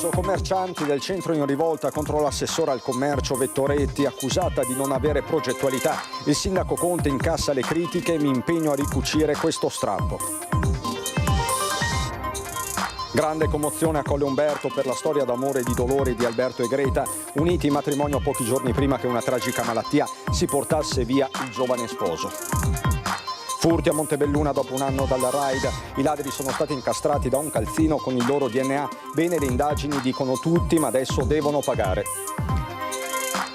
Treviso, commercianti del centro in rivolta contro l'assessore al commercio Vettoretti, accusata di non avere progettualità. Il sindaco Conte incassa le critiche: mi impegno a ricucire questo strappo. Grande commozione a Colle Umberto per la storia d'amore e di dolore di Alberto e Greta, uniti in matrimonio pochi giorni prima che una tragica malattia si portasse via il giovane sposo. Furti a Montebelluna dopo un anno dalla raid. I ladri sono stati incastrati da un calzino con il loro DNA. Bene le indagini, dicono tutti, ma adesso devono pagare.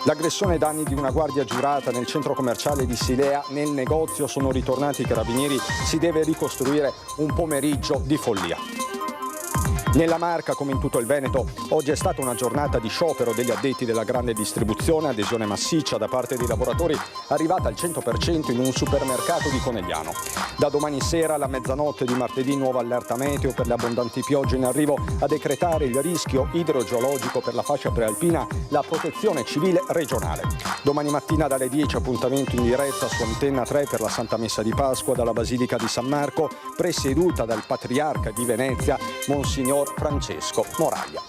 L'aggressione ai danni di una guardia giurata nel centro commerciale di Silea. Nel negozio sono ritornati i carabinieri. Si deve ricostruire un pomeriggio di follia. Nella Marca, come in tutto il Veneto, oggi è stata una giornata di sciopero degli addetti della grande distribuzione, adesione massiccia da parte dei lavoratori arrivata al 100% in un supermercato di Conegliano. Da domani sera alla mezzanotte di martedì nuova allerta meteo per le abbondanti piogge in arrivo a decretare il rischio idrogeologico per la fascia prealpina, la protezione civile regionale. Domani mattina dalle 10 appuntamento in diretta su Antenna 3 per la Santa Messa di Pasqua dalla Basilica di San Marco, presieduta dal Patriarca di Venezia, Monsignor Francesco Moraglia.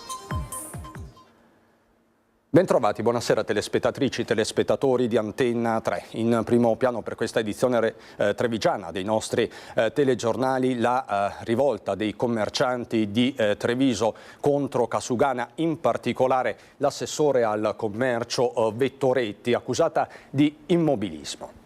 Bentrovati, buonasera telespettatrici, telespettatori di Antenna 3. In primo piano per questa edizione trevigiana dei nostri telegiornali la rivolta dei commercianti di Treviso contro Casugana, in particolare l'assessore al commercio Vettoretti, accusata di immobilismo.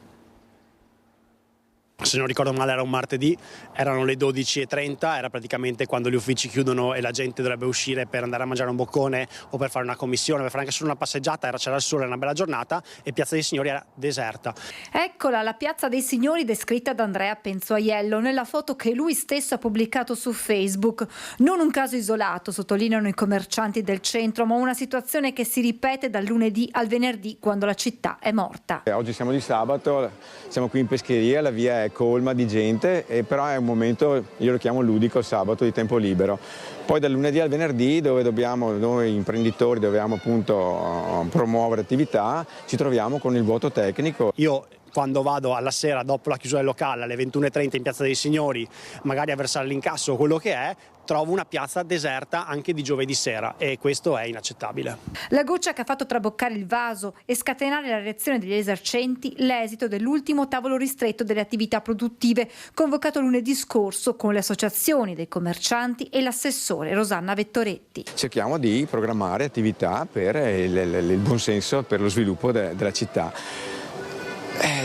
Se non ricordo male era un martedì, erano le 12:30, era praticamente quando gli uffici chiudono e la gente dovrebbe uscire per andare a mangiare un boccone o per fare una commissione, per fare anche solo una passeggiata, c'era il sole, era una bella giornata e Piazza dei Signori era deserta. Eccola la Piazza dei Signori descritta da Andrea Penzoaiello nella foto che lui stesso ha pubblicato su Facebook. Non un caso isolato, sottolineano i commercianti del centro, ma una situazione che si ripete dal lunedì al venerdì quando la città è morta. Oggi siamo di sabato, siamo qui in pescheria, la via è colma di gente, e però è un momento, io lo chiamo ludico, il sabato, di tempo libero. Poi dal lunedì al venerdì, dove noi imprenditori dobbiamo appunto promuovere attività, ci troviamo con il vuoto tecnico. Io quando vado alla sera dopo la chiusura del locale alle 21:30 in Piazza dei Signori, magari a versare l'incasso o quello che è, trovo una piazza deserta anche di giovedì sera e questo è inaccettabile. La goccia che ha fatto traboccare il vaso e scatenare la reazione degli esercenti, l'esito dell'ultimo tavolo ristretto delle attività produttive convocato lunedì scorso con le associazioni dei commercianti e l'assessore Rosanna Vettoretti. Cerchiamo di programmare attività per il buon senso, per lo sviluppo della città.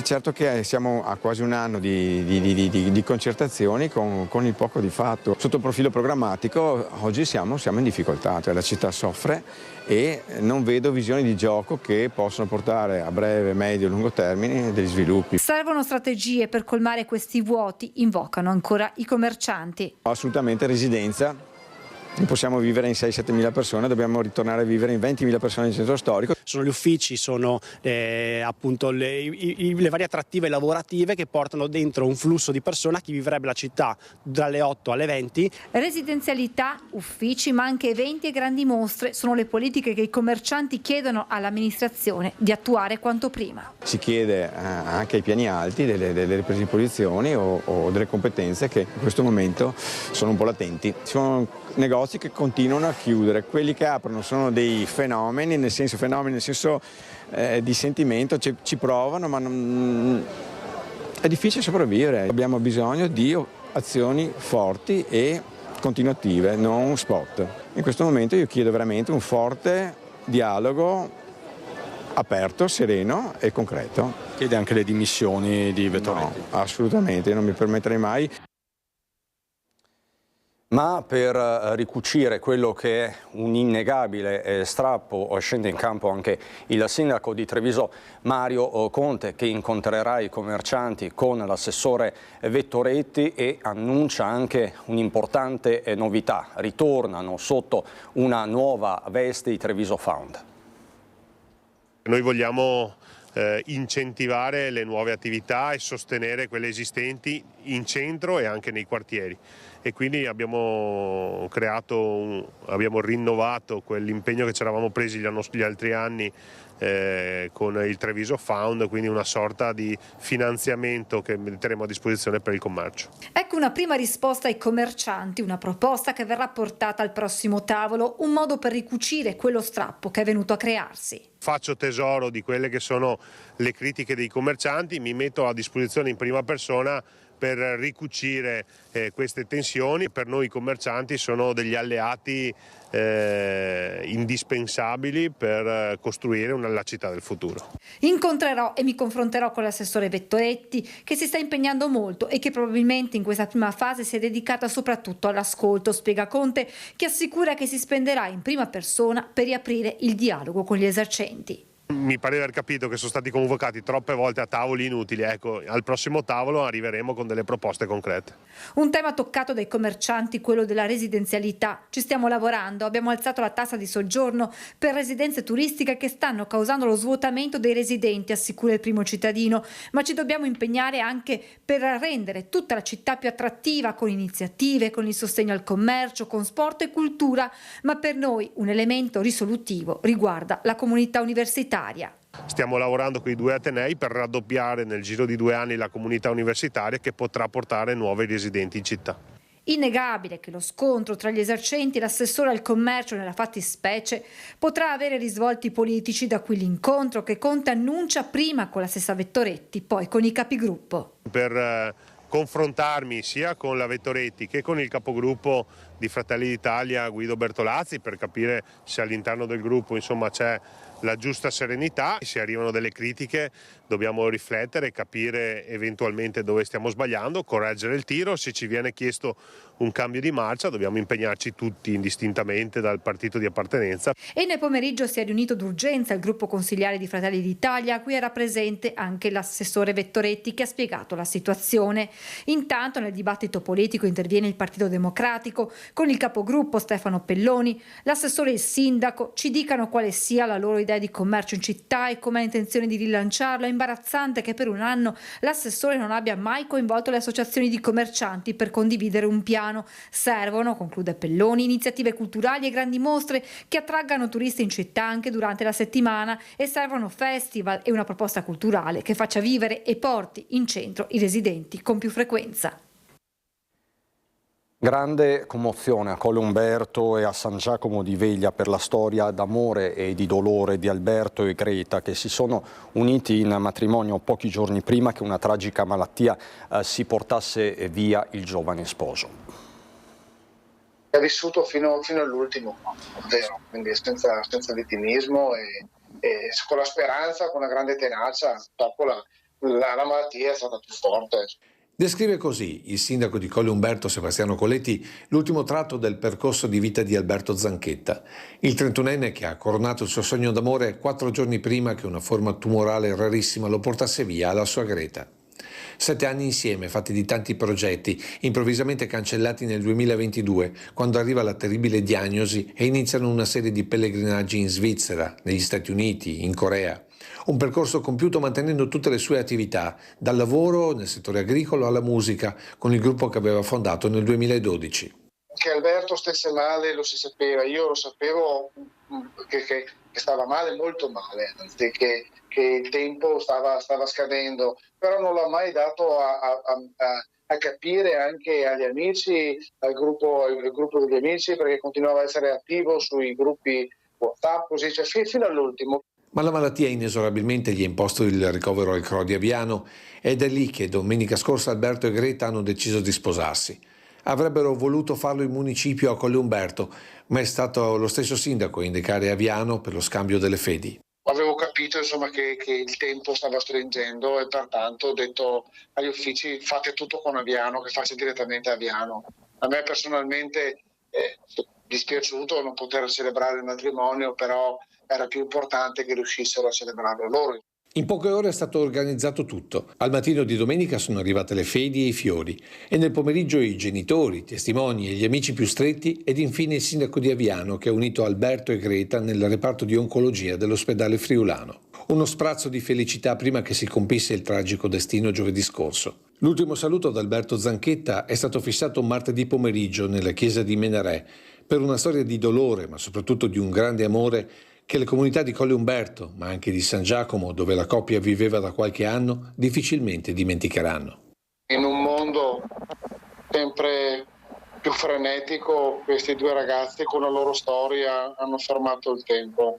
Certo che siamo a quasi un anno di concertazioni con il poco di fatto. Sotto il profilo programmatico oggi siamo in difficoltà, cioè la città soffre e non vedo visioni di gioco che possono portare a breve, medio e lungo termine degli sviluppi. Servono strategie per colmare questi vuoti, invocano ancora i commercianti. Assolutamente residenza. Non possiamo vivere in 6-7 mila persone, dobbiamo ritornare a vivere in 20.000 persone nel centro storico. Sono gli uffici, sono appunto le varie attrattive lavorative che portano dentro un flusso di persone a chi vivrebbe la città dalle 8 alle 20. Residenzialità, uffici, ma anche eventi e grandi mostre sono le politiche che i commercianti chiedono all'amministrazione di attuare quanto prima. Si chiede anche ai piani alti delle prese di posizione o delle competenze che in questo momento sono un po' latenti. Ci sono negozi che continuano a chiudere, quelli che aprono sono dei fenomeni nel senso di sentimento, ci provano, ma è difficile sopravvivere. Abbiamo bisogno di azioni forti e continuative, non spot. In questo momento io chiedo veramente un forte dialogo aperto, sereno e concreto. Chiede anche le dimissioni di Vettoretti? No, assolutamente, non mi permetterei mai. Ma per ricucire quello che è un innegabile strappo scende in campo anche il sindaco di Treviso Mario Conte, che incontrerà i commercianti con l'assessore Vettoretti e annuncia anche un'importante novità. Ritornano sotto una nuova veste i Treviso Found. Noi vogliamo incentivare le nuove attività e sostenere quelle esistenti in centro e anche nei quartieri, e quindi abbiamo rinnovato quell'impegno che ci eravamo presi gli altri anni con il Treviso Found, quindi una sorta di finanziamento che metteremo a disposizione per il commercio. Ecco una prima risposta ai commercianti, una proposta che verrà portata al prossimo tavolo, un modo per ricucire quello strappo che è venuto a crearsi. Faccio tesoro di quelle che sono le critiche dei commercianti, mi metto a disposizione in prima persona per ricucire queste tensioni. Per noi i commercianti sono degli alleati indispensabili per costruire la città del futuro. Incontrerò e mi confronterò con l'assessore Vettoretti, che si sta impegnando molto e che probabilmente in questa prima fase si è dedicata soprattutto all'ascolto, spiega Conte, che assicura che si spenderà in prima persona per riaprire il dialogo con gli esercenti. Mi pare di aver capito che sono stati convocati troppe volte a tavoli inutili. Ecco, al prossimo tavolo arriveremo con delle proposte concrete. Un tema toccato dai commercianti, quello della residenzialità. Ci stiamo lavorando, abbiamo alzato la tassa di soggiorno per residenze turistiche che stanno causando lo svuotamento dei residenti, assicura il Primo Cittadino, ma ci dobbiamo impegnare anche per rendere tutta la città più attrattiva con iniziative, con il sostegno al commercio, con sport e cultura, ma per noi un elemento risolutivo riguarda la comunità universitaria. Stiamo lavorando con i 2 atenei per raddoppiare nel giro di 2 anni la comunità universitaria, che potrà portare nuovi residenti in città. Innegabile che lo scontro tra gli esercenti e l'assessore al commercio nella fattispecie potrà avere risvolti politici, da qui l'incontro che Conte annuncia prima con la stessa Vettoretti, poi con i capigruppo. Per confrontarmi sia con la Vettoretti che con il capogruppo di Fratelli d'Italia Guido Bertolazzi, per capire se all'interno del gruppo c'è la giusta serenità. Se arrivano delle critiche dobbiamo riflettere, capire eventualmente dove stiamo sbagliando, correggere il tiro. Se ci viene chiesto un cambio di marcia dobbiamo impegnarci tutti indistintamente dal partito di appartenenza. E nel pomeriggio si è riunito d'urgenza il gruppo consigliare di Fratelli d'Italia, a cui era presente anche l'assessore Vettoretti, che ha spiegato la situazione. Intanto nel dibattito politico interviene il Partito Democratico con il capogruppo Stefano Pelloni, l'assessore e il sindaco. Ci dicano quale sia la loro idea di commercio in città e come ha intenzione di rilanciarlo. È imbarazzante che per un anno l'assessore non abbia mai coinvolto le associazioni di commercianti per condividere un piano. Servono, conclude Pelloni, iniziative culturali e grandi mostre che attraggano turisti in città anche durante la settimana, e servono festival e una proposta culturale che faccia vivere e porti in centro i residenti con più frequenza. Grande commozione a Colle Umberto e a San Giacomo di Veglia per la storia d'amore e di dolore di Alberto e Greta, che si sono uniti in matrimonio pochi giorni prima che una tragica malattia si portasse via il giovane sposo. Ha vissuto fino all'ultimo, vero, quindi senza vittimismo e con la speranza, con una grande tenacia. Dopo la malattia è stata più forte. Descrive così il sindaco di Colle Umberto, Sebastiano Colletti, l'ultimo tratto del percorso di vita di Alberto Zanchetta, il 31enne che ha coronato il suo sogno d'amore 4 giorni prima che una forma tumorale rarissima lo portasse via alla sua Greta. 7 anni insieme, fatti di tanti progetti, improvvisamente cancellati nel 2022, quando arriva la terribile diagnosi e iniziano una serie di pellegrinaggi in Svizzera, negli Stati Uniti, in Corea. Un percorso compiuto mantenendo tutte le sue attività, dal lavoro nel settore agricolo alla musica, con il gruppo che aveva fondato nel 2012. Che Alberto stesse male lo si sapeva, io lo sapevo che stava male, molto male, anzi che il tempo stava scadendo, però non l'ho mai dato a capire anche agli amici, al gruppo degli amici, perché continuava a essere attivo sui gruppi WhatsApp, così, cioè, fino all'ultimo. Ma la malattia inesorabilmente gli ha imposto il ricovero al CRO di Aviano ed è lì che domenica scorsa Alberto e Greta hanno deciso di sposarsi. Avrebbero voluto farlo in municipio a Colle Umberto, ma è stato lo stesso sindaco a indicare Aviano per lo scambio delle fedi. Avevo capito che il tempo stava stringendo e pertanto ho detto agli uffici: fate tutto con Aviano, che faccia direttamente Aviano. A me personalmente è dispiaciuto non poter celebrare il matrimonio, però era più importante che riuscissero a celebrarlo loro. In poche ore è stato organizzato tutto. Al mattino di domenica sono arrivate le fedi e i fiori e nel pomeriggio i genitori, i testimoni e gli amici più stretti ed infine il sindaco di Aviano che ha unito Alberto e Greta nel reparto di oncologia dell'ospedale friulano. Uno sprazzo di felicità prima che si compisse il tragico destino giovedì scorso. L'ultimo saluto ad Alberto Zanchetta è stato fissato martedì pomeriggio nella chiesa di Menarè per una storia di dolore, ma soprattutto di un grande amore che le comunità di Colle Umberto, ma anche di San Giacomo, dove la coppia viveva da qualche anno, difficilmente dimenticheranno. In un mondo sempre più frenetico, questi due ragazzi con la loro storia hanno fermato il tempo.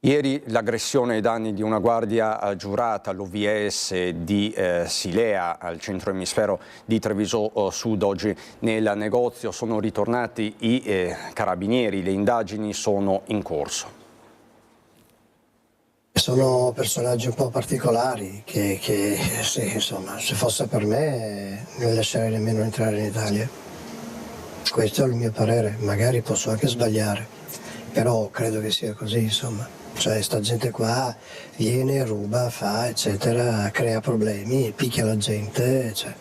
Ieri l'aggressione ai danni di una guardia giurata all'OVS di Silea, al centro emisfero di Treviso Sud. Oggi nel negozio sono ritornati i carabinieri, le indagini sono in corso. Sono personaggi un po' particolari che sì, insomma, se fosse per me non li lascerei nemmeno entrare in Italia. Questo è il mio parere, magari posso anche sbagliare, però credo che sia così, insomma. Cioè sta gente qua viene, ruba, fa, eccetera, crea problemi, picchia la gente, cioè.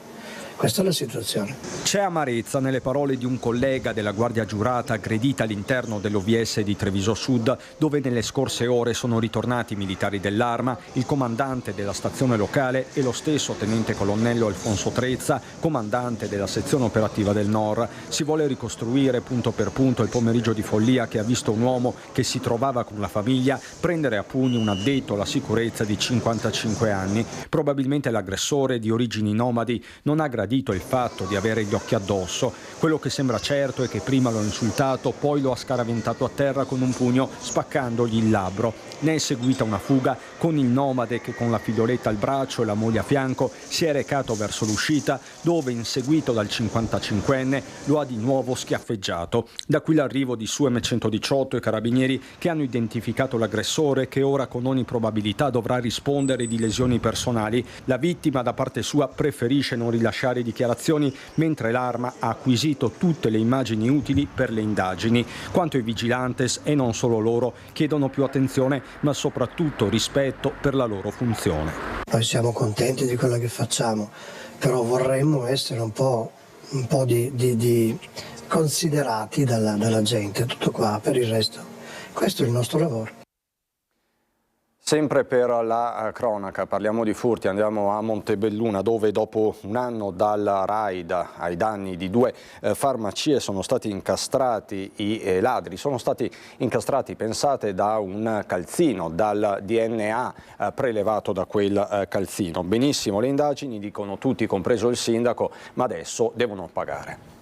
Questa è la situazione. C'è amarezza nelle parole di un collega della Guardia Giurata aggredita all'interno dell'OVS di Treviso Sud, dove nelle scorse ore sono ritornati i militari dell'Arma, il comandante della stazione locale e lo stesso tenente colonnello Alfonso Trezza, comandante della sezione operativa del NOR. Si vuole ricostruire punto per punto il pomeriggio di follia che ha visto un uomo che si trovava con la famiglia prendere a pugni un addetto alla sicurezza di 55 anni. Probabilmente l'aggressore, di origini nomadi, non ha gradito il fatto di avere gli occhi addosso. Quello che sembra certo è che prima lo ha insultato, poi lo ha scaraventato a terra con un pugno, spaccandogli il labbro. Ne è seguita una fuga con il nomade che, con la figlioletta al braccio e la moglie a fianco, si è recato verso l'uscita, dove, inseguito dal 55enne, lo ha di nuovo schiaffeggiato. Da qui l'arrivo di SUEM 118 e carabinieri che hanno identificato l'aggressore, che ora con ogni probabilità dovrà rispondere di lesioni personali. La vittima da parte sua preferisce non rilasciare dichiarazioni, mentre l'Arma ha acquisito tutte le immagini utili per le indagini. Quanto ai vigilantes, e non solo loro, chiedono più attenzione ma soprattutto rispetto per la loro funzione. Noi siamo contenti di quello che facciamo, però vorremmo essere un po' di considerati dalla gente, tutto qua. Per il resto questo è il nostro lavoro. Sempre per la cronaca, parliamo di furti, andiamo a Montebelluna, dove dopo un anno dal raid ai danni di 2 farmacie sono stati incastrati i ladri. Sono stati incastrati, pensate, da un calzino, dal DNA prelevato da quel calzino. Benissimo le indagini, dicono tutti, compreso il sindaco, ma adesso devono pagare.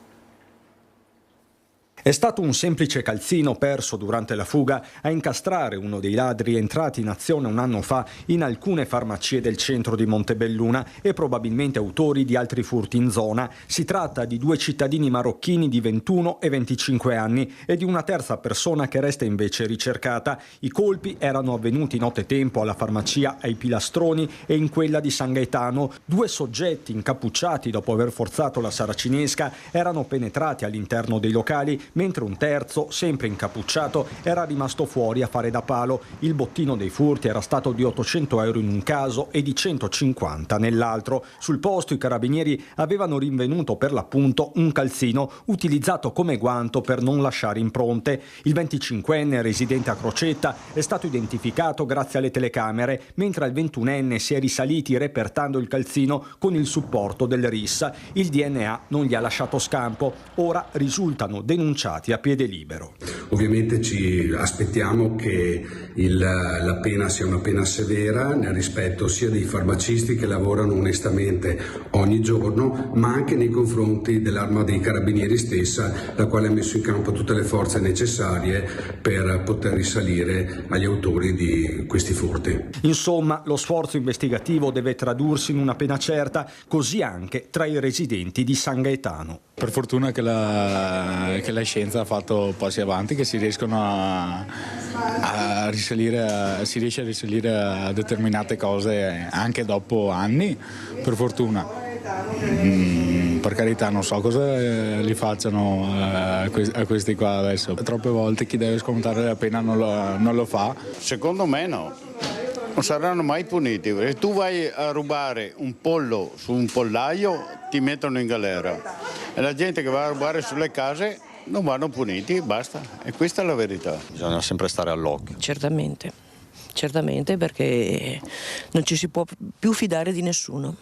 È stato un semplice calzino perso durante la fuga a incastrare uno dei ladri entrati in azione un anno fa in alcune farmacie del centro di Montebelluna e probabilmente autori di altri furti in zona. Si tratta di 2 cittadini marocchini di 21 e 25 anni e di una terza persona che resta invece ricercata. I colpi erano avvenuti nottetempo alla farmacia ai Pilastroni e in quella di San Gaetano. 2 soggetti incappucciati, dopo aver forzato la saracinesca, erano penetrati all'interno dei locali, mentre un terzo, sempre incappucciato, era rimasto fuori a fare da palo. Il bottino dei furti era stato di 800 euro in un caso e di 150 nell'altro. Sul posto i carabinieri avevano rinvenuto per l'appunto un calzino utilizzato come guanto per non lasciare impronte. Il 25enne, residente a Crocetta, è stato identificato grazie alle telecamere, mentre al 21enne si è risaliti repertando il calzino con il supporto del RIS. Il DNA non gli ha lasciato scampo. Ora risultano denunciati a piede libero. Ovviamente ci aspettiamo che la pena sia una pena severa nel rispetto sia dei farmacisti che lavorano onestamente ogni giorno, ma anche nei confronti dell'Arma dei Carabinieri stessa, la quale ha messo in campo tutte le forze necessarie per poter risalire agli autori di questi furti. Insomma, lo sforzo investigativo deve tradursi in una pena certa, così anche tra i residenti di San Gaetano. Per fortuna che la scienza ha fatto passi avanti, che si riescono a risalire, si riesce a risalire a determinate cose anche dopo anni, per fortuna. Per carità, non so cosa li facciano a questi qua adesso. Troppe volte chi deve scontare la pena non lo fa. Secondo me no. Non saranno mai puniti, perché tu vai a rubare un pollo su un pollaio, ti mettono in galera, e la gente che va a rubare sulle case non vanno puniti, basta, e questa è la verità. Bisogna sempre stare all'occhio. Certamente, certamente, perché non ci si può più fidare di nessuno.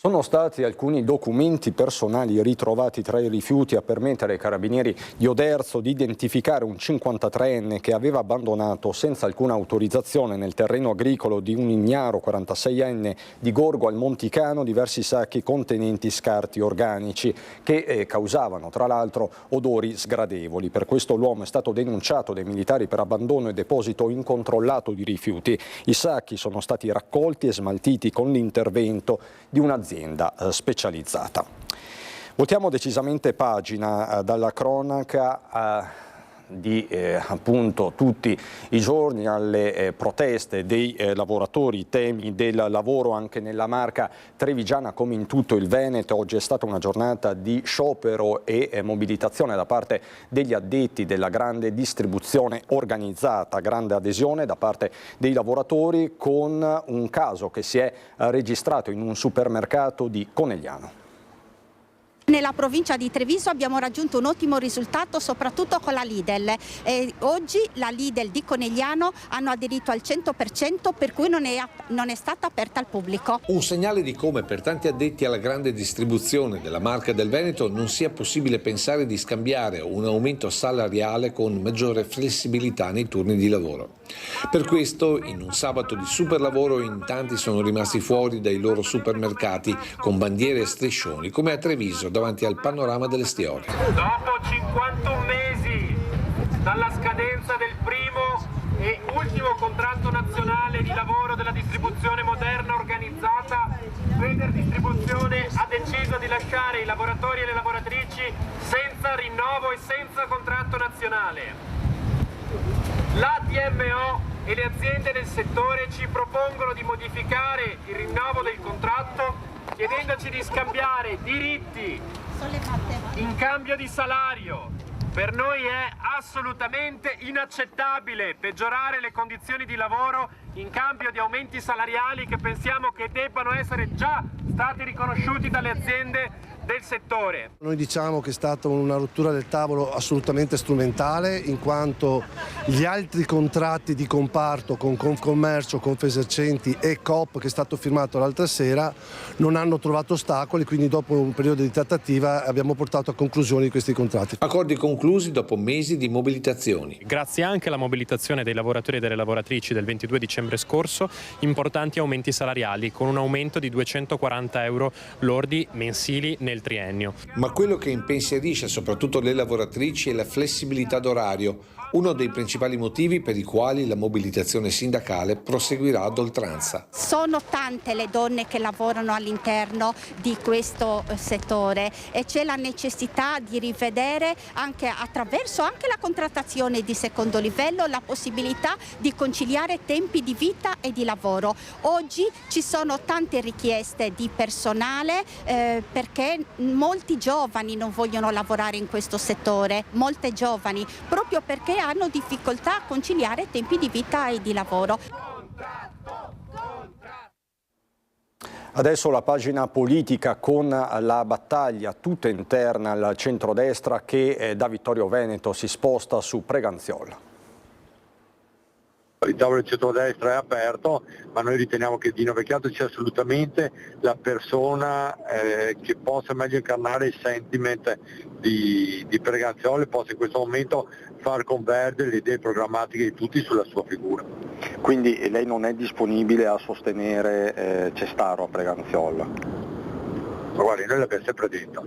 Sono stati alcuni documenti personali ritrovati tra i rifiuti a permettere ai carabinieri di Oderzo di identificare un 53enne che aveva abbandonato senza alcuna autorizzazione nel terreno agricolo di un ignaro 46enne di Gorgo al Monticano diversi sacchi contenenti scarti organici che causavano tra l'altro odori sgradevoli. Per questo l'uomo è stato denunciato dai militari per abbandono e deposito incontrollato di rifiuti. I sacchi sono stati raccolti e smaltiti con l'intervento di un'azienda specializzata. Voltiamo decisamente pagina dalla cronaca di appunto tutti i giorni alle proteste dei lavoratori, temi del lavoro anche nella Marca trevigiana come in tutto il Veneto. Oggi è stata una giornata di sciopero e mobilitazione da parte degli addetti della grande distribuzione organizzata, grande adesione da parte dei lavoratori con un caso che si è registrato in un supermercato di Conegliano. Nella provincia di Treviso abbiamo raggiunto un ottimo risultato soprattutto con la Lidl. Oggi la Lidl di Conegliano hanno aderito al 100%, per cui non è stata aperta al pubblico. Un segnale di come per tanti addetti alla grande distribuzione della Marca del Veneto non sia possibile pensare di scambiare un aumento salariale con maggiore flessibilità nei turni di lavoro. Per questo, in un sabato di superlavoro, in tanti sono rimasti fuori dai loro supermercati con bandiere e striscioni, come a Treviso davanti al panorama delle Stiore. Dopo 51 mesi dalla scadenza del primo e ultimo contratto nazionale di lavoro della distribuzione moderna organizzata, Feder Distribuzione ha deciso di lasciare i lavoratori e le lavoratrici senza rinnovo e senza contratto nazionale. La DMO e le aziende del settore ci propongono di modificare il rinnovo del contratto chiedendoci di scambiare diritti in cambio di salario. Per noi è assolutamente inaccettabile peggiorare le condizioni di lavoro in cambio di aumenti salariali che pensiamo che debbano essere già stati riconosciuti dalle aziende del settore. Noi diciamo che è stata una rottura del tavolo assolutamente strumentale, in quanto gli altri contratti di comparto con Confcommercio, Confesercenti e Coop, che è stato firmato l'altra sera, non hanno trovato ostacoli, quindi dopo un periodo di trattativa abbiamo portato a conclusione di questi contratti. Accordi conclusi dopo mesi di mobilitazioni. Grazie anche alla mobilitazione dei lavoratori e delle lavoratrici del 22 dicembre scorso, importanti aumenti salariali con un aumento di 240 euro lordi mensili nel triennio. Ma quello che impensierisce soprattutto le lavoratrici è la flessibilità d'orario, uno dei principali motivi per i quali la mobilitazione sindacale proseguirà ad oltranza. Sono tante le donne che lavorano all'interno di questo settore e c'è la necessità di rivedere anche attraverso la contrattazione di secondo livello la possibilità di conciliare tempi di vita e di lavoro. Oggi ci sono tante richieste di personale perché molti giovani non vogliono lavorare in questo settore, molte giovani, proprio perché hanno difficoltà a conciliare tempi di vita e di lavoro. Adesso la pagina politica con la battaglia tutta interna al centrodestra che da Vittorio Veneto si sposta su Preganziola. Il tavolo del centrodestra è aperto, ma noi riteniamo che Dino Vecchiato sia assolutamente la persona che possa meglio incarnare il sentiment di Preganziola e possa in questo momento far convergere le idee programmatiche di tutti sulla sua figura. Quindi lei non è disponibile a sostenere Cestaro a Preganziola? Ma guardi, noi l'abbiamo sempre detto,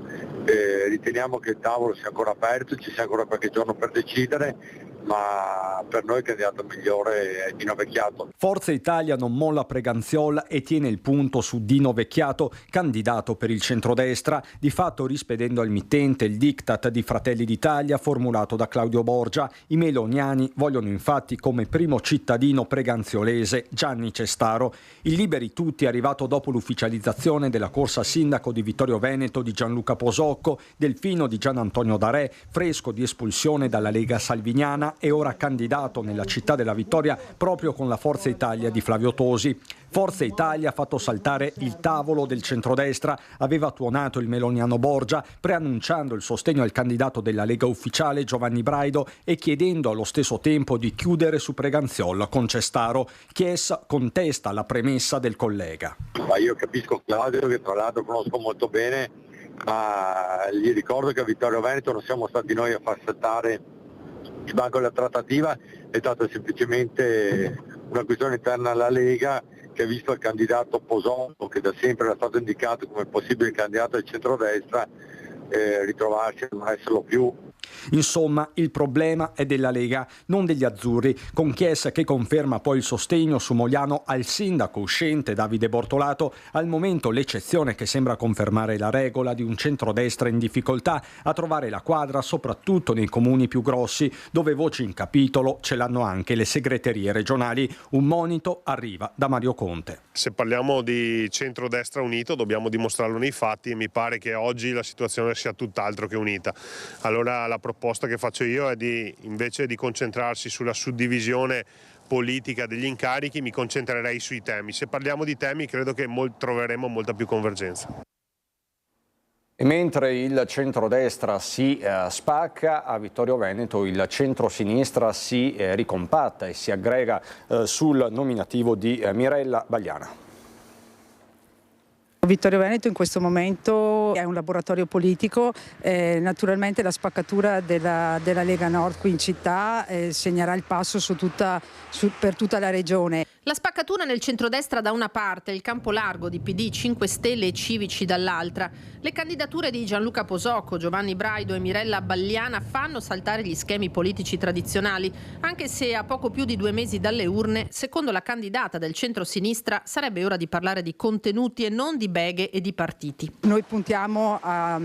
riteniamo che il tavolo sia ancora aperto, ci sia ancora qualche giorno per decidere, ma per noi il candidato migliore è Dino Vecchiato. Forza Italia non molla Preganziola e tiene il punto su Dino Vecchiato, candidato per il centrodestra, di fatto rispedendo al mittente il diktat di Fratelli d'Italia formulato da Claudio Borgia. I meloniani vogliono infatti come primo cittadino preganziolese Gianni Cestaro. Il Liberi Tutti è arrivato dopo l'ufficializzazione della corsa sindaco di Vittorio Veneto di Gianluca Posocco, Delfino di Gian Antonio D'Arè, fresco di espulsione dalla Lega Salviniana Bagliana è ora candidato nella città della vittoria proprio con la Forza Italia di Flavio Tosi. Forza Italia ha fatto saltare il tavolo del centrodestra, aveva tuonato il meloniano Borgia, preannunciando il sostegno al candidato della Lega ufficiale Giovanni Braido e chiedendo allo stesso tempo di chiudere su Preganziol con Cestaro. Chies contesta la premessa del collega. Ma io capisco Claudio, che tra l'altro conosco molto bene, ma gli ricordo che a Vittorio Veneto non siamo stati noi a far saltare il banco della trattativa, è stata semplicemente una questione interna alla Lega, che ha visto il candidato Posolco, che da sempre era stato indicato come possibile candidato del centrodestra, ritrovarsi a non esserlo più. Insomma, il problema è della Lega, non degli azzurri, con Chies che conferma poi il sostegno su Mogliano al sindaco uscente Davide Bortolato, al momento l'eccezione che sembra confermare la regola di un centrodestra in difficoltà a trovare la quadra soprattutto nei comuni più grossi, dove voci in capitolo ce l'hanno anche le segreterie regionali. Un monito arriva da Mario Conte. Se parliamo di centrodestra unito dobbiamo dimostrarlo nei fatti e mi pare che oggi la situazione sia tutt'altro che unita. Allora la proposta che faccio io è invece di concentrarsi sulla suddivisione politica degli incarichi, mi concentrerei sui temi. Se parliamo di temi credo che troveremo molta più convergenza. E mentre il centrodestra si spacca, a Vittorio Veneto il centrosinistra si ricompatta e si aggrega sul nominativo di Mirella Bagliana. Vittorio Veneto in questo momento è un laboratorio politico, naturalmente la spaccatura della Lega Nord qui in città segnerà il passo per tutta la regione. La spaccatura nel centrodestra da una parte, il campo largo di PD, 5 Stelle e Civici dall'altra. Le candidature di Gianluca Posolco, Giovanni Braido e Mirella Bagliana fanno saltare gli schemi politici tradizionali, anche se a poco più di 2 mesi dalle urne, secondo la candidata del centro-sinistra, sarebbe ora di parlare di contenuti e non di beghe e di partiti. Noi puntiamo a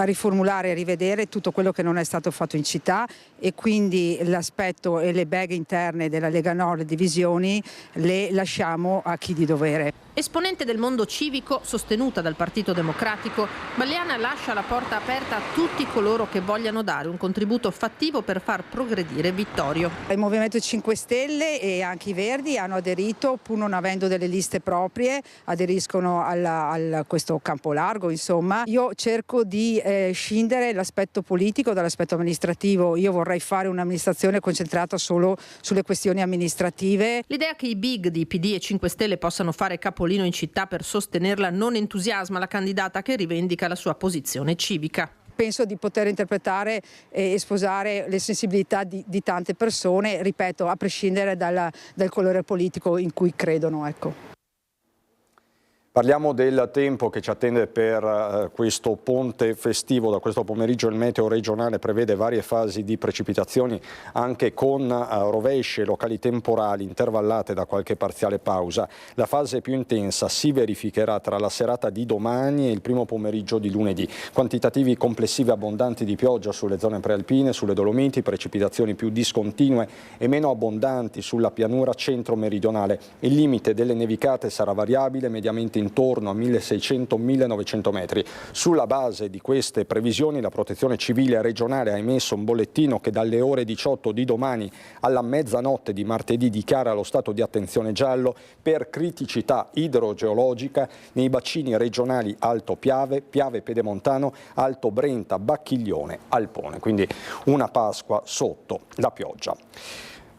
riformulare e rivedere tutto quello che non è stato fatto in città e quindi l'aspetto e le beghe interne della Lega Nord, le divisioni, le lasciamo a chi di dovere. Esponente del mondo civico, sostenuta dal Partito Democratico, Bagliana lascia la porta aperta a tutti coloro che vogliano dare un contributo fattivo per far progredire Vittorio. Il Movimento 5 Stelle e anche i Verdi hanno aderito, pur non avendo delle liste proprie, aderiscono a questo campo largo. Insomma, io cerco di scindere l'aspetto politico dall'aspetto amministrativo. Io vorrei fare un'amministrazione concentrata solo sulle questioni amministrative. L'idea che i big di PD e 5 Stelle possano fare capolino in città per sostenerla non entusiasma la candidata, che rivendica la sua posizione civica. Penso di poter interpretare e sposare le sensibilità di tante persone, ripeto, a prescindere dal colore politico in cui credono. Ecco. Parliamo del tempo che ci attende per questo ponte festivo. Da questo pomeriggio il meteo regionale prevede varie fasi di precipitazioni, anche con rovesce locali temporali intervallate da qualche parziale pausa. La fase più intensa si verificherà tra la serata di domani e il primo pomeriggio di lunedì. Quantitativi complessivi abbondanti di pioggia sulle zone prealpine, sulle Dolomiti, precipitazioni più discontinue e meno abbondanti sulla pianura centro-meridionale. Il limite delle nevicate sarà variabile, mediamente intorno a 1600-1900 metri. Sulla base di queste previsioni la Protezione Civile regionale ha emesso un bollettino che dalle ore 18 di domani alla mezzanotte di martedì dichiara lo stato di attenzione giallo per criticità idrogeologica nei bacini regionali Alto Piave, Piave Pedemontano, Alto Brenta, Bacchiglione, Alpone. Quindi una Pasqua sotto la pioggia.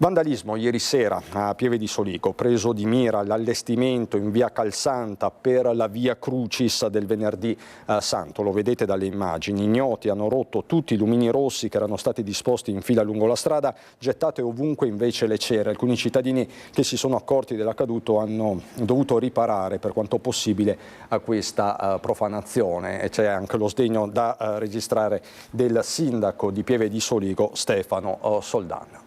Vandalismo ieri sera a Pieve di Soligo, preso di mira l'allestimento in via Calsanta per la via Crucis del venerdì santo. Lo vedete dalle immagini, ignoti hanno rotto tutti i lumini rossi che erano stati disposti in fila lungo la strada, gettate ovunque invece le cere. Alcuni cittadini che si sono accorti dell'accaduto hanno dovuto riparare per quanto possibile a questa profanazione, e c'è anche lo sdegno da registrare del sindaco di Pieve di Soligo, Stefano Soldano.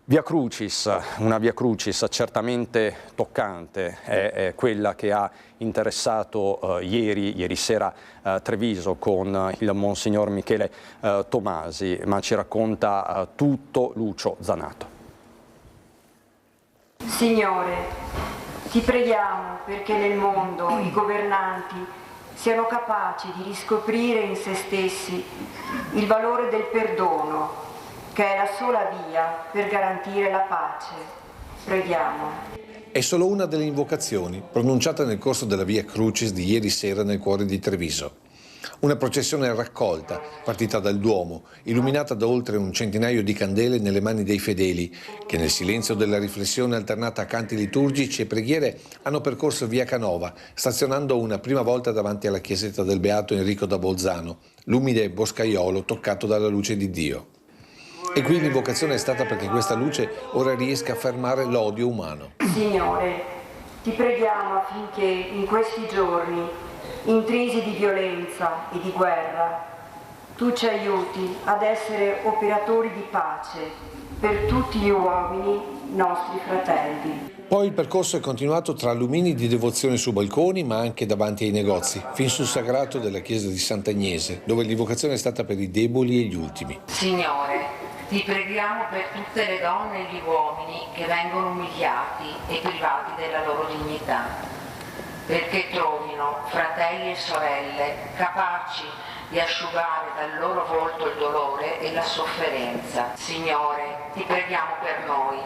Via Crucis, una via Crucis certamente toccante, è quella che ha interessato ieri sera Treviso con il Monsignor Michele Tomasi, ma ci racconta tutto Lucio Zanato. Signore, ti preghiamo perché nel mondo i governanti siano capaci di riscoprire in se stessi il valore del perdono, che è la sola via per garantire la pace. Preghiamo. È solo una delle invocazioni pronunciate nel corso della Via Crucis di ieri sera nel cuore di Treviso. Una processione raccolta, partita dal Duomo, illuminata da oltre un centinaio di candele nelle mani dei fedeli, che nel silenzio della riflessione alternata a canti liturgici e preghiere hanno percorso via Canova, stazionando una prima volta davanti alla chiesetta del Beato Enrico da Bolzano, l'umile boscaiolo toccato dalla luce di Dio. E qui l'invocazione è stata perché questa luce ora riesca a fermare l'odio umano. Signore, ti preghiamo affinché in questi giorni, intrisi di violenza e di guerra, tu ci aiuti ad essere operatori di pace per tutti gli uomini, nostri fratelli. Poi il percorso è continuato tra lumini di devozione su balconi, ma anche davanti ai negozi, fin sul sagrato della chiesa di Sant'Agnese, dove l'invocazione è stata per i deboli e gli ultimi. Signore, ti preghiamo per tutte le donne e gli uomini che vengono umiliati e privati della loro dignità, perché trovino fratelli e sorelle capaci di asciugare dal loro volto il dolore e la sofferenza. Signore, ti preghiamo per noi,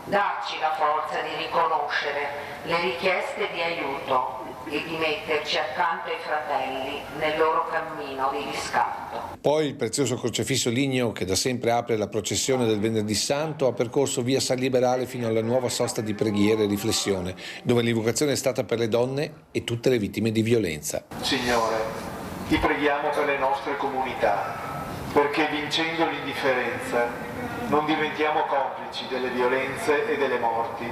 dacci la forza di riconoscere le richieste di aiuto e di metterci accanto ai fratelli nel loro cammino di riscatto. Poi il prezioso crocefisso ligneo che da sempre apre la processione del Venerdì Santo ha percorso via San Liberale fino alla nuova sosta di preghiera e riflessione, dove l'invocazione è stata per le donne e tutte le vittime di violenza. Signore, ti preghiamo per le nostre comunità, perché vincendo l'indifferenza non diventiamo complici delle violenze e delle morti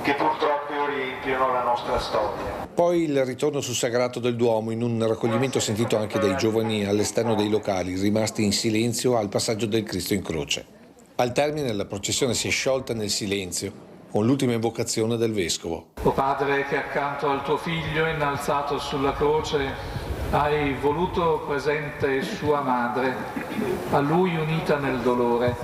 che purtroppo riempiono la nostra storia. Poi il ritorno sul sagrato del Duomo in un raccoglimento sentito anche dai giovani all'esterno dei locali, rimasti in silenzio al passaggio del Cristo in croce. Al termine la processione si è sciolta nel silenzio, con l'ultima invocazione del Vescovo. O Padre, che accanto al tuo Figlio innalzato sulla croce hai voluto presente sua madre, a lui unita nel dolore,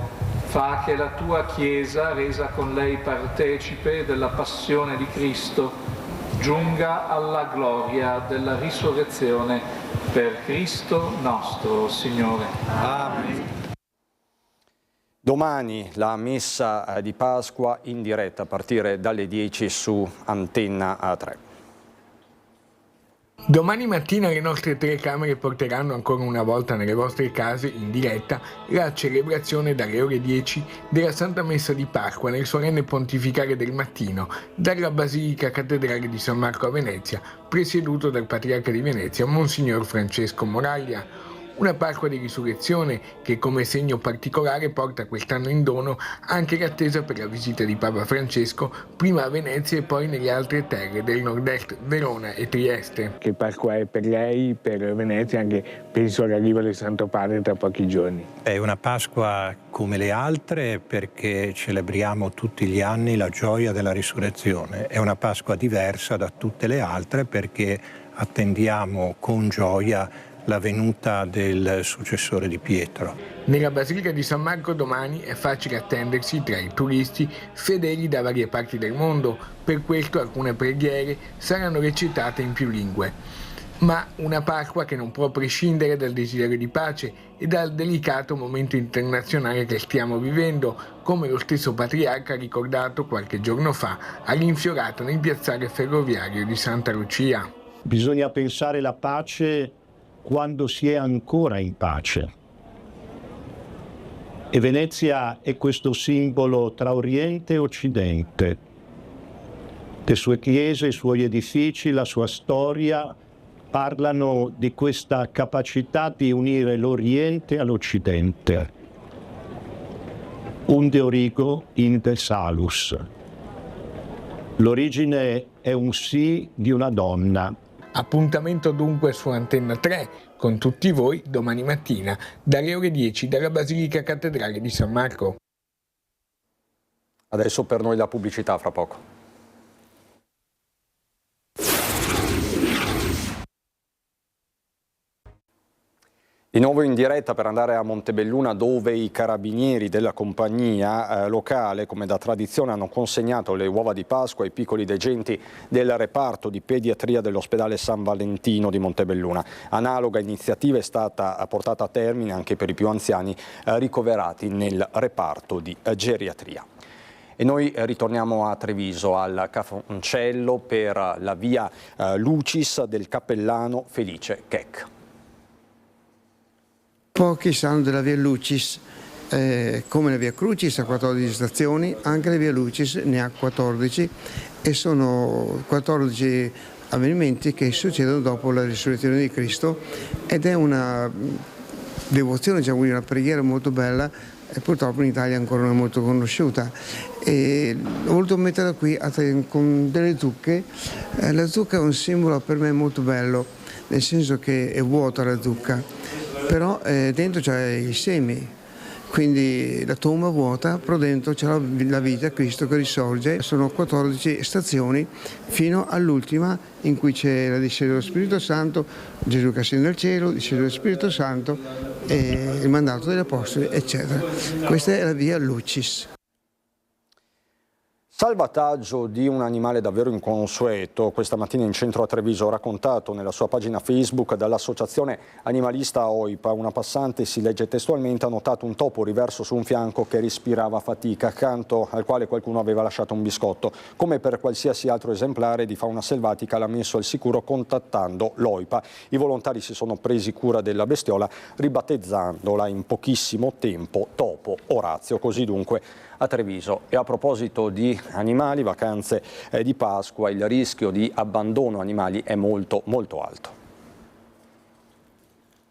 fa che la tua Chiesa, resa con lei partecipe della passione di Cristo, giunga alla gloria della risurrezione per Cristo nostro Signore. Amen. Domani la messa di Pasqua in diretta a partire dalle 10 su Antenna 3. Domani mattina le nostre telecamere porteranno ancora una volta nelle vostre case in diretta la celebrazione dalle ore 10 della Santa Messa di Pasqua nel solenne pontificale del mattino dalla Basilica Cattedrale di San Marco a Venezia, presieduto dal Patriarca di Venezia, Monsignor Francesco Moraglia. Una Pasqua di risurrezione che come segno particolare porta quest'anno in dono anche l'attesa per la visita di Papa Francesco, prima a Venezia e poi nelle altre terre del nord-est, Verona e Trieste. Che Pasqua è per lei, per Venezia, anche penso all'arrivo del Santo Padre tra pochi giorni. È una Pasqua come le altre perché celebriamo tutti gli anni la gioia della risurrezione. È una Pasqua diversa da tutte le altre perché attendiamo con gioia la venuta del successore di Pietro. Nella Basilica di San Marco domani è facile attendersi tra i turisti fedeli da varie parti del mondo, per questo alcune preghiere saranno recitate in più lingue. Ma una Pasqua che non può prescindere dal desiderio di pace e dal delicato momento internazionale che stiamo vivendo, come lo stesso Patriarca ha ricordato qualche giorno fa all'infiorato nel piazzale ferroviario di Santa Lucia. Bisogna pensare la pace quando si è ancora in pace. E Venezia è questo simbolo tra Oriente e Occidente. Le sue chiese, i suoi edifici, la sua storia parlano di questa capacità di unire l'Oriente all'Occidente. Unde origo, inde salus. L'origine è un sì di una donna. Appuntamento dunque su Antenna 3 con tutti voi domani mattina dalle ore 10 dalla Basilica Cattedrale di San Marco. Adesso per noi la pubblicità, fra poco. Di nuovo in diretta per andare a Montebelluna, dove i carabinieri della compagnia locale, come da tradizione, hanno consegnato le uova di Pasqua ai piccoli degenti del reparto di pediatria dell'ospedale San Valentino di Montebelluna. Analoga iniziativa è stata portata a termine anche per i più anziani ricoverati nel reparto di geriatria. E noi ritorniamo a Treviso, al Cafoncello, per la via Lucis del cappellano Felice Chec. Pochi sanno della via Lucis, come la via Crucis ha 14 stazioni, anche la via Lucis ne ha 14 e sono 14 avvenimenti che succedono dopo la risurrezione di Cristo ed è una devozione, diciamo, una preghiera molto bella e purtroppo in Italia ancora non è molto conosciuta. E ho voluto metterla qui con delle zucche. La zucca è un simbolo per me molto bello, nel senso che è vuota la zucca, però dentro c'è i semi, quindi la tomba vuota, però dentro c'è la vita, Cristo che risorge. Sono 14 stazioni fino all'ultima in cui c'è la discesa dello Spirito Santo, Gesù che scende dal cielo, discesa dello Spirito Santo, e il mandato degli Apostoli, eccetera. Questa è la via Lucis. Salvataggio di un animale davvero inconsueto questa mattina in centro a Treviso, raccontato nella sua pagina Facebook dall'associazione animalista OIPA. Una passante, si legge testualmente, ha notato un topo riverso su un fianco che respirava fatica, accanto al quale qualcuno aveva lasciato un biscotto. Come per qualsiasi altro esemplare di fauna selvatica, l'ha messo al sicuro contattando l'OIPA. I volontari si sono presi cura della bestiola, ribattezzandola in pochissimo tempo Topo Orazio. Così dunque a Treviso. E a proposito di animali, vacanze di Pasqua, il rischio di abbandono animali è molto alto.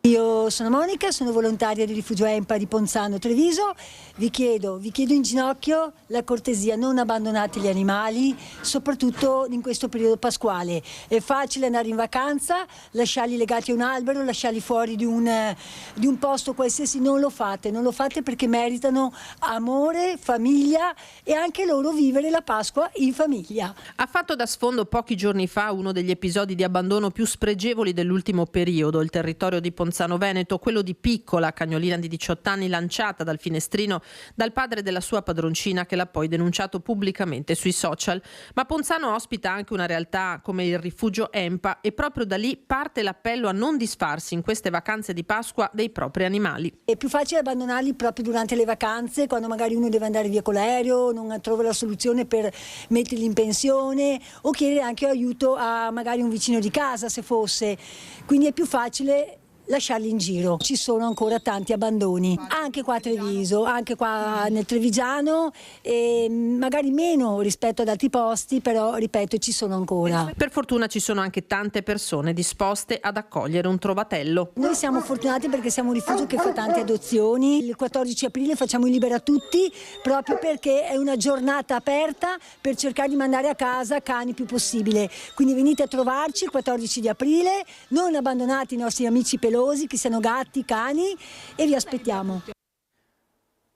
Io sono Monica, sono volontaria di Rifugio EMPA di Ponzano Treviso. Vi chiedo in ginocchio la cortesia, non abbandonate gli animali, soprattutto in questo periodo pasquale. È facile andare in vacanza, lasciarli legati a un albero, lasciarli fuori di un posto qualsiasi. Non lo fate perché meritano amore, famiglia e anche loro vivere la Pasqua in famiglia. Ha fatto da sfondo pochi giorni fa uno degli episodi di abbandono più spregevoli dell'ultimo periodo, il territorio di Ponzano Veneto, quello di Piccola, cagnolina di 18 anni lanciata dal finestrino dal padre della sua padroncina, che l'ha poi denunciato pubblicamente sui social. Ma Ponzano ospita anche una realtà come il Rifugio EMPA e proprio da lì parte l'appello a non disfarsi in queste vacanze di Pasqua dei propri animali. È più facile abbandonarli proprio durante le vacanze, quando magari uno deve andare via con l'aereo, non trova la soluzione per metterli in pensione o chiedere anche aiuto a magari un vicino di casa, se fosse. Quindi è più facile lasciarli in giro. Ci sono ancora tanti abbandoni, anche qua a Treviso, anche qua nel Trevigiano, e magari meno rispetto ad altri posti, però ripeto, ci sono ancora. Per fortuna ci sono anche tante persone disposte ad accogliere un trovatello. Noi siamo fortunati perché siamo un rifugio che fa tante adozioni. Il 14 aprile facciamo il Libera Tutti, proprio perché è una giornata aperta per cercare di mandare a casa cani più possibile. Quindi venite a trovarci il 14 di aprile, non abbandonate i nostri amici pelosi, che siano gatti, cani, e vi aspettiamo.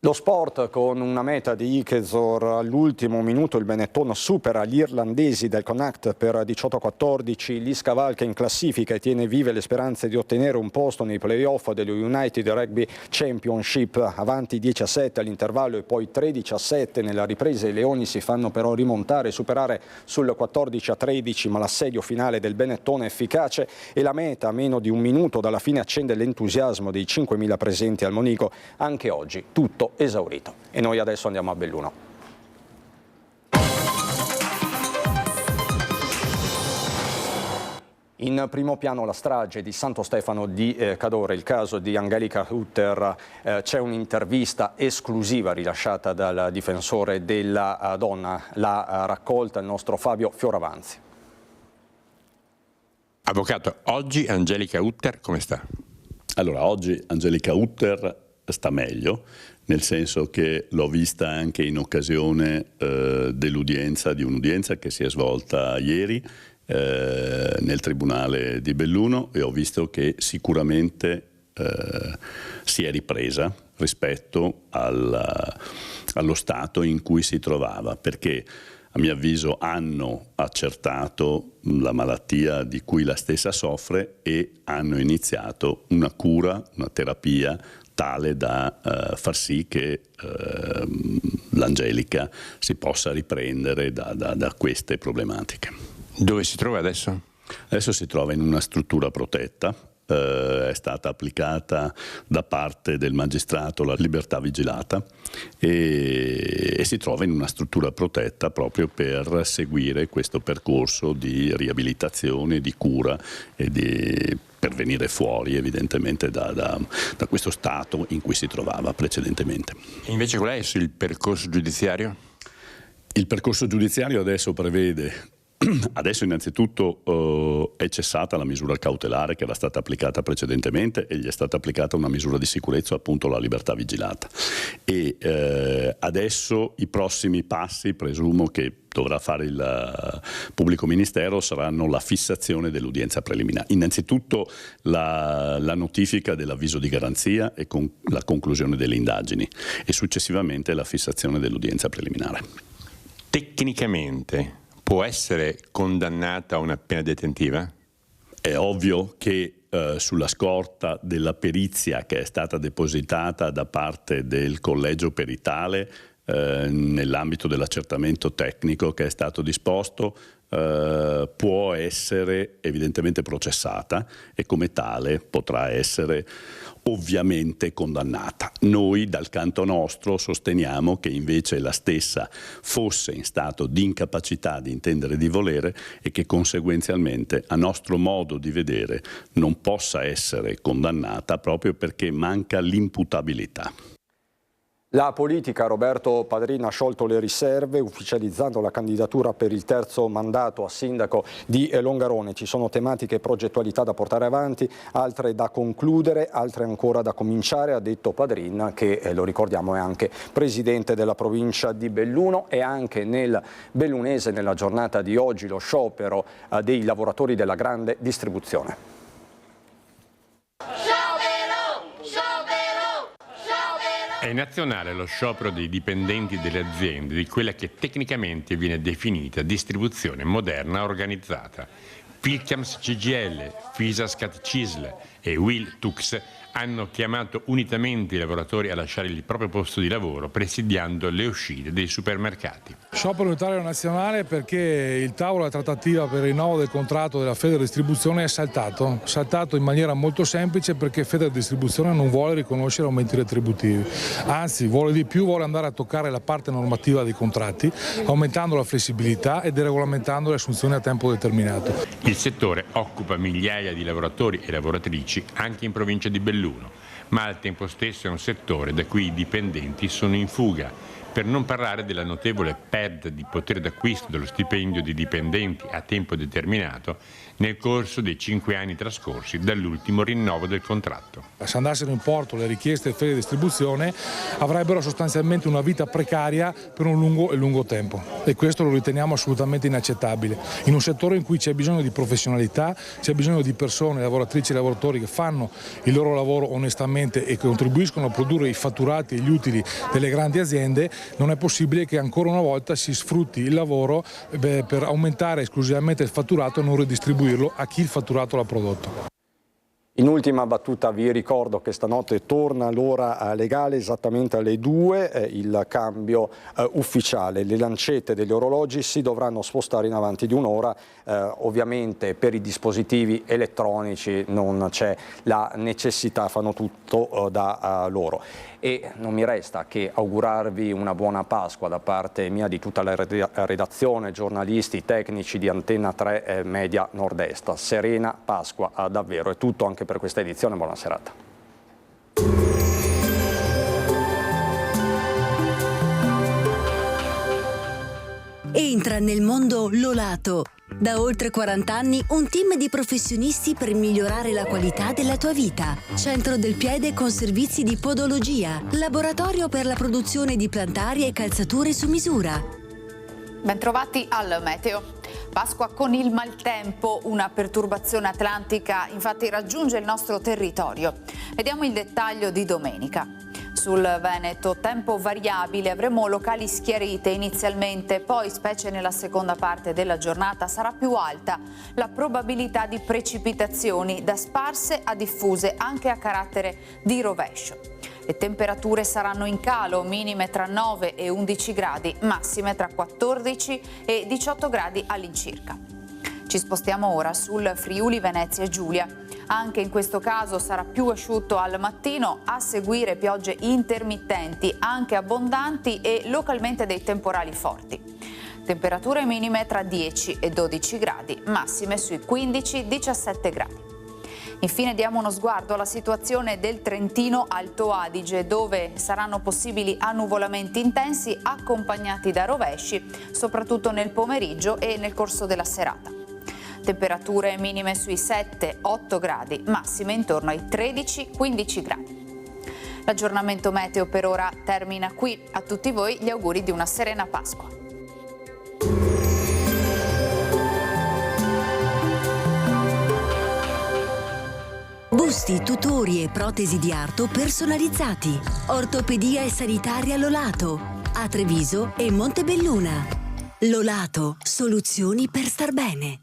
Lo sport, con una meta di Ikezor all'ultimo minuto, il Benetton supera gli irlandesi del Connacht per 18-14, li scavalca in classifica e tiene vive le speranze di ottenere un posto nei play-off dello United Rugby Championship, avanti 10-7 all'intervallo e poi 13-7 nella ripresa. I leoni si fanno però rimontare e superare sul 14-13, ma l'assedio finale del Benetton è efficace e la meta, a meno di un minuto dalla fine, accende l'entusiasmo dei 5.000 presenti al Monico. Anche oggi tutto esaurito. E noi adesso andiamo a Belluno. In primo piano la strage di Santo Stefano di Cadore, il caso di Angelica Hutter. C'è un'intervista esclusiva rilasciata dal difensore della donna, l'ha raccolta il nostro Fabio Fioravanzi. Avvocato, oggi Angelica Hutter come sta? Allora, oggi Angelica Hutter sta meglio, nel senso che l'ho vista anche in occasione dell'udienza, di un'udienza che si è svolta ieri nel Tribunale di Belluno, e ho visto che sicuramente si è ripresa rispetto allo stato in cui si trovava, perché a mio avviso hanno accertato la malattia di cui la stessa soffre e hanno iniziato una cura, una terapia tale da far sì che l'Angelica si possa riprendere da queste problematiche. Dove si trova adesso? Adesso si trova in una struttura protetta. È stata applicata da parte del magistrato la libertà vigilata e si trova in una struttura protetta proprio per seguire questo percorso di riabilitazione, di cura e per venire fuori evidentemente da questo stato in cui si trovava precedentemente. E invece qual è il percorso giudiziario? Il percorso giudiziario adesso prevede... Adesso innanzitutto è cessata la misura cautelare che era stata applicata precedentemente e gli è stata applicata una misura di sicurezza, appunto la libertà vigilata. E adesso i prossimi passi, presumo che dovrà fare il pubblico ministero, saranno la fissazione dell'udienza preliminare. Innanzitutto la notifica dell'avviso di garanzia e con la conclusione delle indagini e successivamente la fissazione dell'udienza preliminare. Tecnicamente può essere condannata a una pena detentiva? È ovvio che sulla scorta della perizia che è stata depositata da parte del collegio peritale nell'ambito dell'accertamento tecnico che è stato disposto, può essere evidentemente processata e come tale potrà essere ovviamente condannata. Noi dal canto nostro sosteniamo che invece la stessa fosse in stato di incapacità di intendere e di volere e che conseguenzialmente a nostro modo di vedere non possa essere condannata proprio perché manca l'imputabilità. La politica, Roberto Padrin ha sciolto le riserve ufficializzando la candidatura per il terzo mandato a sindaco di Longarone. Ci sono tematiche e progettualità da portare avanti, altre da concludere, altre ancora da cominciare, ha detto Padrin, che lo ricordiamo è anche presidente della provincia di Belluno. E anche nel bellunese nella giornata di oggi lo sciopero dei lavoratori della grande distribuzione. È nazionale lo sciopero dei dipendenti delle aziende di quella che tecnicamente viene definita distribuzione moderna organizzata. Filcams CGL, Fisascat Cisl e Will Tux hanno chiamato unitamente i lavoratori a lasciare il proprio posto di lavoro presidiando le uscite dei supermercati. Sciopero unitario nazionale perché il tavolo della trattativa per il rinnovo del contratto della Federdistribuzione è saltato in maniera molto semplice perché Federdistribuzione non vuole riconoscere aumenti retributivi, anzi vuole di più, vuole andare a toccare la parte normativa dei contratti aumentando la flessibilità e deregolamentando le assunzioni a tempo determinato. Il settore occupa migliaia di lavoratori e lavoratrici anche in provincia di Belluno, ma al tempo stesso è un settore da cui i dipendenti sono in fuga, per non parlare della notevole perdita di potere d'acquisto dello stipendio di dipendenti a tempo determinato nel corso dei 5 anni trascorsi dall'ultimo rinnovo del contratto. Se andassero in porto le richieste di Federdistribuzione avrebbero sostanzialmente una vita precaria per un lungo tempo e questo lo riteniamo assolutamente inaccettabile. In un settore in cui c'è bisogno di professionalità, c'è bisogno di persone, lavoratrici e lavoratori che fanno il loro lavoro onestamente e contribuiscono a produrre i fatturati e gli utili delle grandi aziende, non è possibile che ancora una volta si sfrutti il lavoro per aumentare esclusivamente il fatturato e non ridistribuirlo a chi il fatturato l'ha prodotto. In ultima battuta vi ricordo che stanotte torna l'ora legale esattamente alle 2, il cambio ufficiale. Le lancette degli orologi si dovranno spostare in avanti di un'ora, ovviamente per i dispositivi elettronici non c'è la necessità, fanno tutto da loro. E non mi resta che augurarvi una buona Pasqua da parte mia, di tutta la redazione, giornalisti, tecnici di Antenna 3 Media Nord-Est. Serena Pasqua davvero, è tutto anche per questa edizione, buona serata. Entra nel mondo Lolato. Da oltre 40 anni un team di professionisti per migliorare la qualità della tua vita. Centro del piede con servizi di podologia. Laboratorio per la produzione di plantari e calzature su misura. Bentrovati al meteo. Pasqua con il maltempo, una perturbazione atlantica infatti raggiunge il nostro territorio. Vediamo il dettaglio di domenica. Sul Veneto tempo variabile, avremo locali schiarite inizialmente, poi specie nella seconda parte della giornata sarà più alta la probabilità di precipitazioni da sparse a diffuse anche a carattere di rovescio. Le temperature saranno in calo, minime tra 9 e 11 gradi, massime tra 14 e 18 gradi all'incirca. Ci spostiamo ora sul Friuli Venezia Giulia. Anche in questo caso sarà più asciutto al mattino, a seguire piogge intermittenti, anche abbondanti e localmente dei temporali forti. Temperature minime tra 10 e 12 gradi, massime sui 15-17 gradi. Infine diamo uno sguardo alla situazione del Trentino Alto Adige, dove saranno possibili annuvolamenti intensi accompagnati da rovesci, soprattutto nel pomeriggio e nel corso della serata. Temperature minime sui 7-8 gradi, massime intorno ai 13-15 gradi. L'aggiornamento meteo per ora termina qui. A tutti voi gli auguri di una serena Pasqua. Busti, tutori e protesi di arto personalizzati. Ortopedia e sanitaria Lolato. A Treviso e Montebelluna. Lolato, soluzioni per star bene.